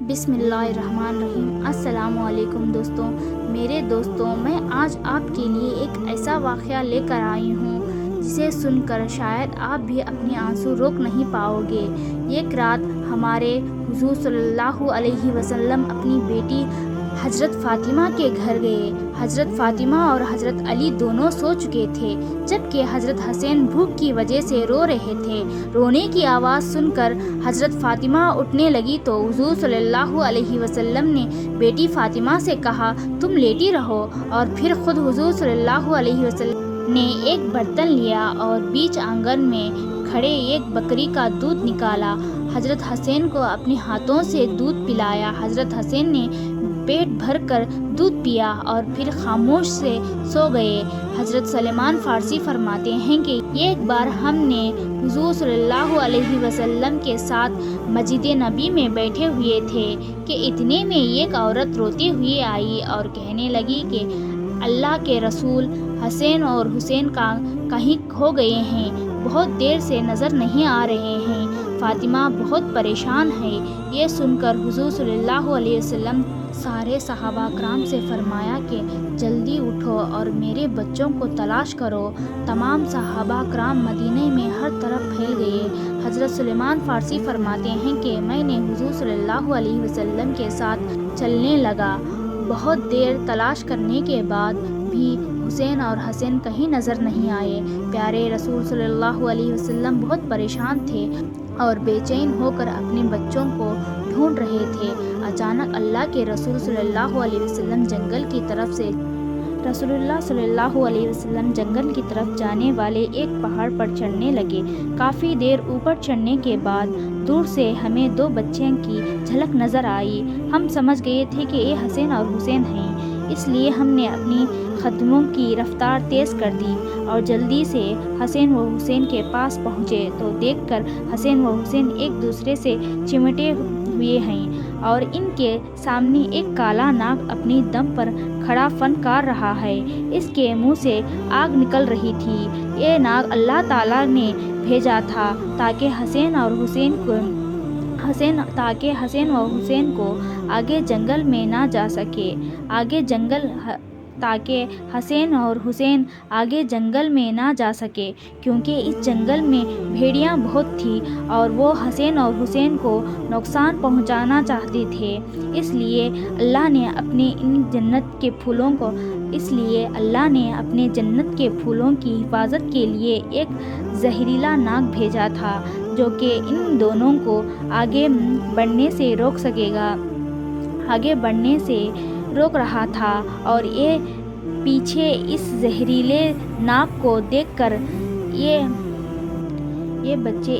بسم اللہ الرحمن الرحیم۔ السلام علیکم دوستوں، میرے دوستوں، میں آج آپ کے لیے ایک ایسا واقعہ لے کر آئی ہوں جسے سن کر شاید آپ بھی اپنے آنسو روک نہیں پاؤ گے۔ ایک رات ہمارے حضور صلی اللہ علیہ وسلم اپنی بیٹی حضرت فاطمہ کے گھر گئے۔ حضرت فاطمہ اور حضرت علی دونوں سو چکے تھے، جبکہ حضرت حسین بھوک کی وجہ سے رو رہے تھے۔ رونے کی آواز سن کر حضرت فاطمہ اٹھنے لگی تو حضور صلی اللہ علیہ وسلم نے بیٹی فاطمہ سے کہا، تم لیٹی رہو، اور پھر خود حضور صلی اللہ علیہ وسلم نے ایک برتن لیا اور بیچ آنگن میں کھڑے ایک بکری کا دودھ نکالا۔ حضرت حسین کو اپنے ہاتھوں سے دودھ پلایا۔ حضرت حسین نے پیٹ بھر کر دودھ پیا اور پھر خاموش سے سو گئے۔ حضرت سلمان فارسی فرماتے ہیں کہ ایک بار ہم نے حضور صلی اللہ علیہ وسلم کے ساتھ مسجد نبی میں بیٹھے ہوئے تھے کہ اتنے میں ایک عورت روتے ہوئے آئی اور کہنے لگی کہ اللہ کے رسول حسین اور حسین کہیں کھو گئے ہیں، بہت دیر سے نظر نہیں آ رہے ہیں، فاطمہ بہت پریشان ہے۔ یہ سن کر حضور صلی اللہ علیہ وسلم سارے صحابہ کرام سے فرمایا کہ جلدی اٹھو اور میرے بچوں کو تلاش کرو۔ تمام صحابہ کرام مدینے میں ہر طرف پھیل گئے۔ حضرت سلمان فارسی فرماتے ہیں کہ میں نے حضور صلی اللہ علیہ وسلم کے ساتھ چلنے لگا۔ بہت دیر تلاش کرنے کے بعد بھی حسین اور حسین کہیں نظر نہیں آئے۔ پیارے رسول صلی اللہ علیہ وسلم بہت پریشان تھے اور بے چین ہو کر اپنے بچوں کو ڈھونڈ رہے تھے۔ اچانک اللہ کے رسول صلی اللہ علیہ وسلم جنگل کی طرف جانے والے ایک پہاڑ پر چڑھنے لگے۔ کافی دیر اوپر چڑھنے کے بعد دور سے ہمیں دو بچوں کی جھلک نظر آئی۔ ہم سمجھ گئے تھے کہ یہ حسین اور حسین ہیں، اس لیے ہم نے اپنی قدموں کی رفتار تیز کر دی اور جلدی سے حسین و حسین کے پاس پہنچے تو دیکھ کر حسین و حسین ایک دوسرے سے چمٹے ہوئے ہیں اور ان کے سامنے ایک کالا ناگ اپنی دم پر کھڑا فنکار رہا ہے۔ اس کے منہ سے آگ نکل رہی تھی۔ یہ ناگ اللہ تعالیٰ نے بھیجا تھا تاکہ حسین و حسین کو آگے جنگل میں نہ جا سکے، تاکہ حسین اور حسین آگے جنگل میں نہ جا سکے، کیونکہ اس جنگل میں بھیڑیاں بہت تھیں اور وہ حسین اور حسین کو نقصان پہنچانا چاہتے تھے۔ اس لیے اللہ نے اپنے جنت کے پھولوں کی حفاظت کے لیے ایک زہریلا ناگ بھیجا تھا جو کہ ان دونوں کو آگے بڑھنے سے روک رہا تھا، اور یہ پیچھے اس زہریلے ناگ کو دیکھ کر یہ بچے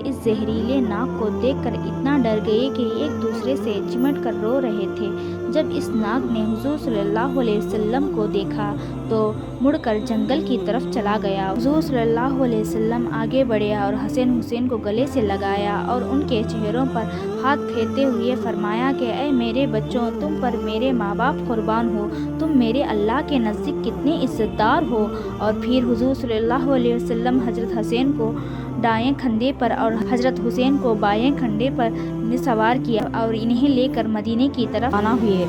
اس زہریلے ناگ کو دیکھ کر اتنا ڈر گئے کہ ایک دوسرے سے چمٹ کر رو رہے تھے۔ جب اس ناگ نے حضور صلی اللہ علیہ وسلم کو دیکھا تو مڑ کر جنگل کی طرف چلا گیا۔ حضور صلی اللہ علیہ وسلم آگے بڑھے اور حسین کو گلے سے لگایا اور ان کے چہروں پر ہاتھ پھیرتے ہوئے فرمایا کہ اے میرے بچوں، تم پر میرے ماں باپ قربان ہو، تم میرے اللہ کے نزدیک کتنے عزت دار ہو۔ اور پھر حضور صلی اللہ علیہ وسلم حضرت حسین کو دائیں کندھے پر اور حضرت حسین کو بائیں کندھے پر سوار کیا اور انہیں لے کر مدینے کی طرف روانہ ہوئے۔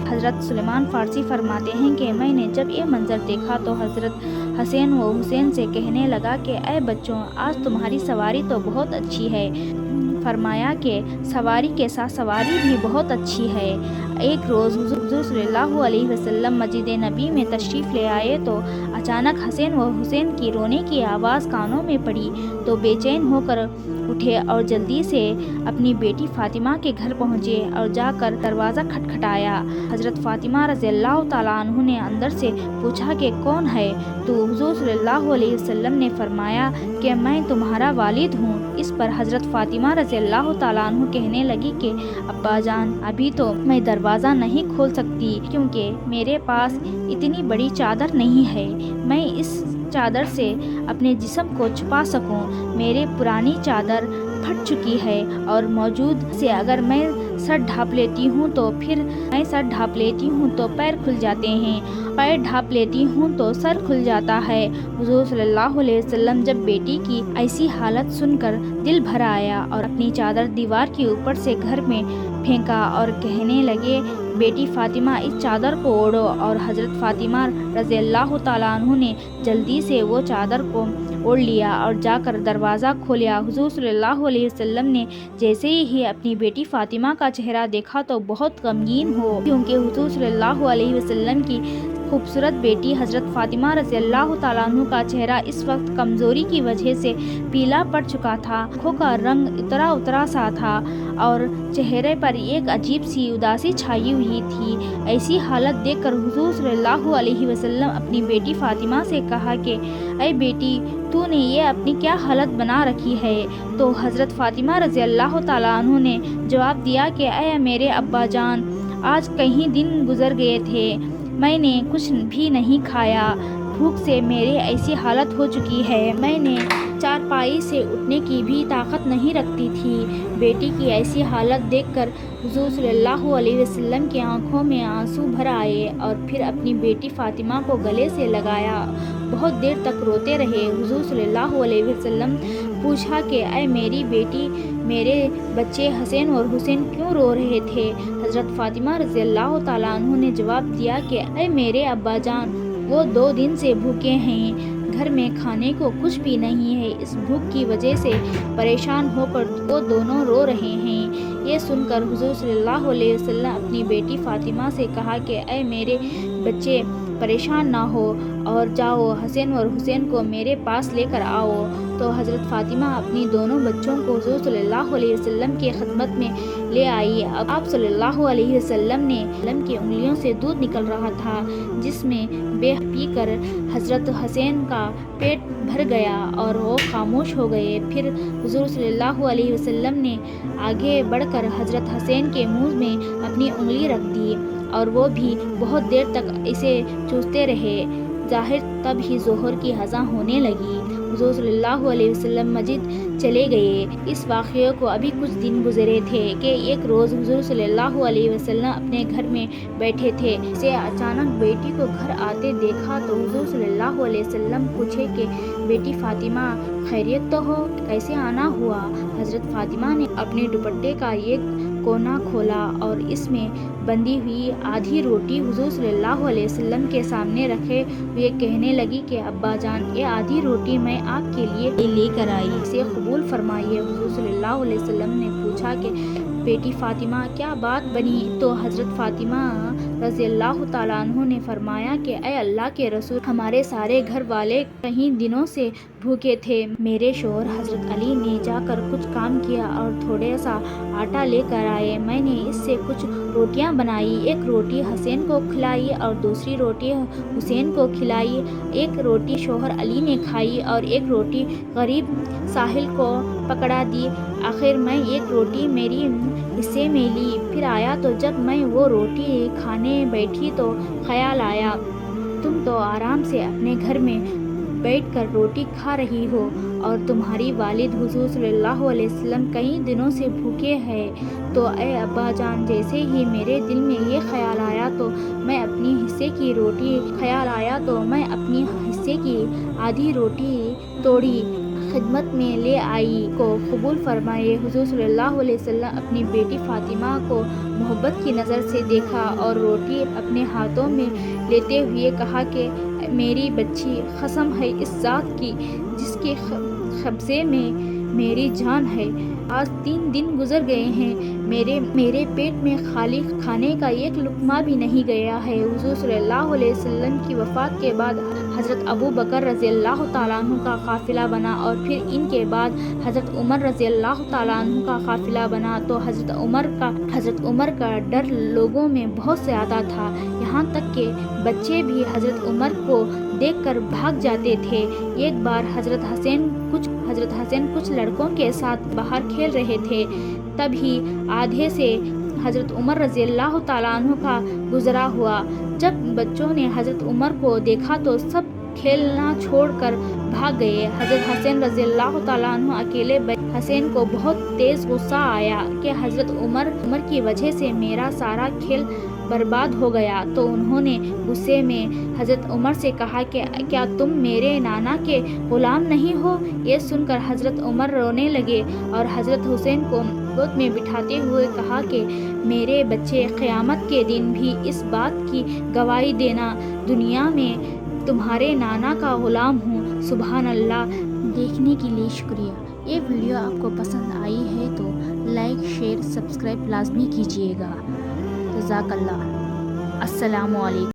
حضرت سلمان فارسی فرماتے ہیں کہ میں نے جب یہ منظر دیکھا تو حضرت حسین و حسین سے کہنے لگا کہ اے بچوں، آج تمہاری سواری تو بہت اچھی ہے۔ فرمایا کہ سواری کے ساتھ سواری بھی بہت اچھی ہے۔ ایک روز حضور صلی اللہ علیہ وسلم مسجد نبی میں تشریف لے آئے تو اچانک حسین و حسین کی رونے کی آواز کانوں میں پڑی تو بے چین ہو کر اٹھے اور جلدی سے اپنی بیٹی فاطمہ کے گھر پہنچے اور جا کر دروازہ کھٹکھٹایا۔ حضرت فاطمہ رضی اللہ تعالیٰ عنہ نے اندر سے پوچھا کہ کون ہے؟ تو حضور صلی اللہ علیہ وسلم نے فرمایا کہ میں تمہارا والد ہوں۔ اس پر حضرت فاطمہ رضی اللہ تعالیٰ عنہ کہنے لگی کہ ابا جان، ابھی تو میں دروازہ نہیں کھول سکتی کیونکہ میرے پاس اتنی بڑی چادر نہیں ہے، میں اس چادر سے اپنے جسم کو چھپا سکوں۔ میرے پرانی چادر پھٹ چکی ہے اور موجود سے اگر میں سر ڈھانپ لیتی ہوں تو پیر کھل جاتے ہیں، پیر ڈھانپ لیتی ہوں تو سر کھل جاتا ہے۔ حضور صلی اللہ علیہ وسلم جب بیٹی کی ایسی حالت سن کر دل بھر آیا اور اپنی چادر دیوار کے اوپر سے گھر میں پھینکا اور کہنے لگے، بیٹی فاطمہ اس چادر کو اوڑھو، اور حضرت فاطمہ رضی اللہ تعالیٰ عنہ نے جلدی سے وہ چادر کو اوڑھ لیا اور جا کر دروازہ کھولیا۔ حضور صلی اللہ علیہ وسلم نے جیسے ہی اپنی بیٹی فاطمہ کا چہرہ دیکھا تو بہت غمگین ہو، کیونکہ حضور صلی اللہ علیہ وسلم کی خوبصورت بیٹی حضرت فاطمہ رضی اللہ تعالیٰ عنہ کا چہرہ اس وقت کمزوری کی وجہ سے پیلا پڑ چکا تھا، آنکھوں کا رنگ اترا سا تھا اور چہرے پر ایک عجیب سی اداسی چھائی ہوئی تھی۔ ایسی حالت دیکھ کر حضور صلی اللہ علیہ وسلم اپنی بیٹی فاطمہ سے کہا کہ اے بیٹی، تو نے یہ اپنی کیا حالت بنا رکھی ہے؟ تو حضرت فاطمہ رضی اللہ تعالیٰ عنہ نے جواب دیا کہ اے میرے ابا جان، آج کئی دن گزر گئے تھے، میں نے کچھ بھی نہیں کھایا، بھوک سے میری ایسی حالت ہو چکی ہے، میں نے چارپائی سے اٹھنے کی بھی طاقت نہیں رکھتی تھی۔ بیٹی کی ایسی حالت دیکھ کر حضور صلی اللہ علیہ وسلم کی آنکھوں میں آنسو بھر آئے اور پھر اپنی بیٹی فاطمہ کو گلے سے لگایا، بہت دیر تک روتے رہے۔ حضور صلی اللہ علیہ وسلم پوچھا کہ اے میری بیٹی، میرے بچے حسین اور حسین کیوں رو رہے تھے؟ حضرت فاطمہ رضی اللہ تعالیٰ عنہ نے جواب دیا کہ اے میرے ابا جان، وہ 2 دن سے بھوکے ہیں، گھر میں کھانے کو کچھ بھی نہیں ہے، اس بھوک کی وجہ سے پریشان ہو کر وہ دونوں رو رہے ہیں۔ یہ سن کر حضور صلی اللہ علیہ وسلم اپنی بیٹی فاطمہ سے کہا کہ اے میرے بچے، پریشان نہ ہو اور جاؤ حسین اور حسین کو میرے پاس لے کر آؤ۔ تو حضرت فاطمہ اپنی دونوں بچوں کو حضور صلی اللہ علیہ وسلم کی خدمت میں لے آئی۔ آپ صلی اللہ علیہ وسلم کی انگلیوں سے دودھ نکل رہا تھا، جس میں پی کر حضرت حسین کا پیٹ بھر گیا اور وہ خاموش ہو گئے۔ پھر حضور صلی اللہ علیہ وسلم نے آگے بڑھ کر حضرت حسین کے منہ میں اپنی انگلی رکھ دی اور وہ بھی بہت دیر تک اسے چوستے رہے۔ ظاہر تب ہی ظہر کی اذان ہونے لگی۔ حضور صلی اللہ علیہ وسلم مسجد چلے گئے۔ اس واقعے کو ابھی کچھ دن گزرے تھے کہ ایک روز حضور صلی اللہ علیہ وسلم اپنے گھر میں بیٹھے تھے، سے اچانک بیٹی کو گھر آتے دیکھا تو حضور صلی اللہ علیہ وسلم پوچھے کہ بیٹی فاطمہ، خیریت تو ہو؟ کیسے آنا ہوا؟ حضرت فاطمہ نے اپنے دوپٹے کا ایک کونا کھولا اور اس میں بندھی ہوئی آدھی روٹی حضور صلی اللہ علیہ وسلم کے سامنے رکھے ہوئے کہنے لگی کہ ابا جان، یہ آدھی روٹی میں آپ کے لیے لے کر آئی، اسے قبول فرمائیے۔ حضور صلی اللہ علیہ وسلم نے پوچھا کہ بیٹی فاطمہ، کیا بات بنی؟ تو حضرت فاطمہ رضی اللہ تعالیٰ عنہ نے فرمایا کہ اے اللہ کے رسول، ہمارے سارے گھر والے کئی دنوں سے بھوکے تھے، میرے شوہر حضرت علی نے جا کر کچھ کام کیا اور تھوڑا سا آٹا لے کر آئے، میں نے اس سے کچھ روٹیاں بنائی، ایک روٹی حسین کو کھلائی اور دوسری روٹی حسین کو کھلائی، ایک روٹی شوہر علی نے کھائی اور ایک روٹی غریب ساحل کو پکڑا دی، آخر میں ایک روٹی میری حصے میں لی۔ پھر آیا تو جب میں وہ روٹی کھانے بیٹھی تو خیال آیا، تم تو آرام سے اپنے گھر میں بیٹھ کر روٹی کھا رہی ہو اور تمہاری والد حضور صلی اللہ علیہ وسلم کئی دنوں سے بھوکے ہیں، تو اے ابا جان، جیسے ہی میرے دل میں یہ خیال آیا تو میں اپنی حصے کی آدھی روٹی توڑی، خدمت میں لے آئی، کو قبول فرمائے۔ حضور صلی اللہ علیہ وسلم اپنی بیٹی فاطمہ کو محبت کی نظر سے دیکھا اور روٹی اپنے ہاتھوں میں لیتے ہوئے کہا کہ میری بچی، قسم ہے اس ذات کی جس کے قبضے میں میری جان ہے، آج 3 دن گزر گئے ہیں، میرے پیٹ میں خالی کھانے کا ایک لقمہ بھی نہیں گیا ہے۔ حضور صلی اللہ علیہ وسلم کی وفات کے بعد حضرت ابو بکر رضی اللہ تعالیٰ عنہ کا قافلہ بنا اور پھر ان کے بعد حضرت عمر رضی اللہ تعالیٰ عنہ کا قافلہ بنا، تو حضرت عمر کا ڈر لوگوں میں بہت زیادہ تھا، یہاں تک کہ بچے بھی حضرت عمر کو دیکھ کر بھاگ جاتے تھے۔ ایک بار حضرت حسین کچھ لڑکوں کے ساتھ باہر کھیل رہے تھے، تبھی آدھے سے حضرت عمر رضی اللہ تعالیٰ عنہ کا گزرا ہوا۔ جب بچوں نے حضرت عمر کو دیکھا تو سب کھیلنا چھوڑ کر بھاگ گئے۔ حضرت حسین رضی اللہ تعالیٰ عنہ اکیلے حسین کو بہت تیز غصہ آیا کہ حضرت عمر کی وجہ سے میرا سارا کھیل برباد ہو گیا، تو انہوں نے غصے میں حضرت عمر سے کہا کہ کیا تم میرے نانا کے غلام نہیں ہو؟ یہ سن کر حضرت عمر رونے لگے اور حضرت حسین کو گود میں بٹھاتے ہوئے کہا کہ میرے بچے، قیامت کے دن بھی اس بات کی گواہی دینا دنیا میں تمہارے نانا کا غلام ہوں۔ سبحان اللہ۔ دیکھنے کے لیے شکریہ۔ یہ ویڈیو آپ کو پسند آئی ہے تو لائک، شیئر، سبسکرائب لازمی کیجیے گا۔ جزاک اللہ۔ السلام علیکم۔